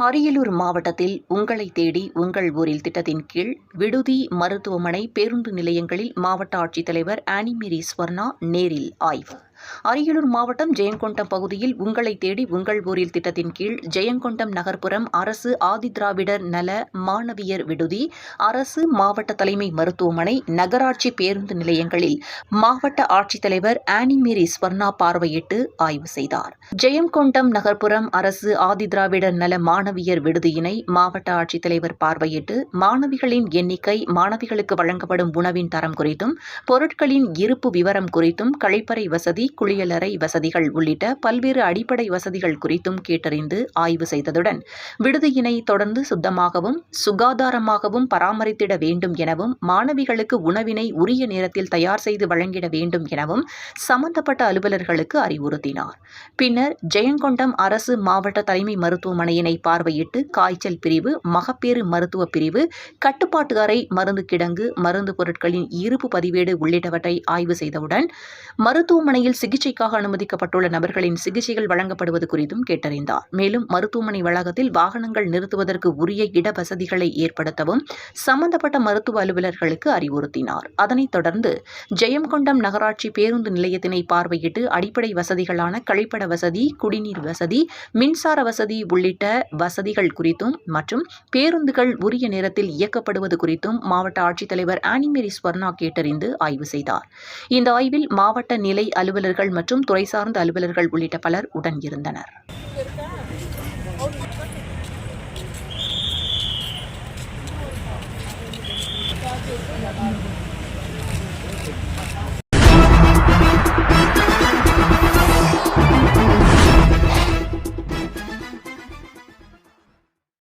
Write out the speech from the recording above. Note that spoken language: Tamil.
அரியலூர் மாவட்டத்தில் உங்களை தேடி உங்கள் ஊரில் திட்டத்தின் கீழ் விடுதி, மருத்துவமனை, பேருந்து நிலையங்களில் மாவட்ட ஆட்சித்தலைவர் ஆனிமேரி ஸ்வர்ணா நேரில் ஆய்வு. அரியலூர் மாவட்டம் ஜெயங்கொண்டம் பகுதியில் உங்களை தேடி உங்கள் ஊரில் திட்டத்தின் கீழ் ஜெயங்கொண்டம் நகர்ப்புறம் அரசு ஆதிதிராவிடர் நல மாணவியர் விடுதி, அரசு மாவட்ட தலைமை மருத்துவமனை, நகராட்சி பேருந்து நிலையங்களில் மாவட்ட ஆட்சித்தலைவர் ஆனிமேரி ஸ்வர்ணா பார்வையிட்டு ஆய்வு செய்தார். ஜெயங்கொண்டம் நகர்ப்புறம் அரசு ஆதிதிராவிடர் நல மாணவியர் விடுதியினை மாவட்ட ஆட்சித்தலைவர் பார்வையிட்டு மாணவிகளின் எண்ணிக்கை, மாணவிகளுக்கு வழங்கப்படும் உணவின் தரம் குறித்தும், பொருட்களின் இருப்பு விவரம் குறித்தும், கழிப்பறை வசதி, குளியலறை வசதிகள் உள்ளிட்ட பல்வேறு அடிப்படை வசதிகள் குறித்தும் கேட்டறிந்து ஆய்வு செய்ததுடன், விடுதியினை தொடர்ந்து சுத்தமாகவும் சுகாதாரமாகவும் பராமரித்திட வேண்டும் எனவும், மாணவிகளுக்கு உணவினை உரிய நேரத்தில் தயார் செய்து வழங்கிட வேண்டும் எனவும் சம்பந்தப்பட்ட அலுவலர்களுக்கு அறிவுறுத்தினார். பின்னர் ஜெயங்கொண்டம் அரசு மாவட்ட தலைமை மருத்துவமனையினை பார்வையிட்டு காய்ச்சல் பிரிவு, மகப்பேறு மருத்துவ பிரிவு, கட்டுப்பாட்டு அறை, மருந்து கிடங்கு, மருந்து பொருட்களின் இருப்பு பதிவேடு உள்ளிட்டவற்றை ஆய்வு செய்தவுடன், மருத்துவமனையில் சிகிச்சைக்காக அனுமதிக்கப்பட்டுள்ள நபர்களின் சிகிச்சைகள் வழங்கப்படுவது குறித்தும் கேட்டறிந்தார். மேலும் மருத்துவமனை வளாகத்தில் வாகனங்கள் நிறுத்துவதற்கு உரிய இட வசதிகளை ஏற்படுத்தவும் சம்பந்தப்பட்ட மருத்துவ அலுவலர்களுக்கு அறிவுறுத்தினார். அதனைத் தொடர்ந்து ஜெயங்கொண்டம் நகராட்சி பேருந்து நிலையத்தினை பார்வையிட்டு அடிப்படை வசதிகளான கழிப்பட வசதி, குடிநீர் வசதி, மின்சார வசதி உள்ளிட்ட வசதிகள் குறித்தும் மற்றும் பேருந்துகள் உரிய நேரத்தில் இயக்கப்படுவது குறித்தும் மாவட்ட ஆட்சித்தலைவர் ஆனிமேரி ஸ்வர்ணா கேட்டறிந்து ஆய்வு செய்தார். இந்த ஆய்வில் மாவட்ட நிலை அலுவலர்கள் மற்றும் துறை சார்ந்த அலுவலர்கள் உள்ளிட்ட பலர் உடன் இருந்தனர்.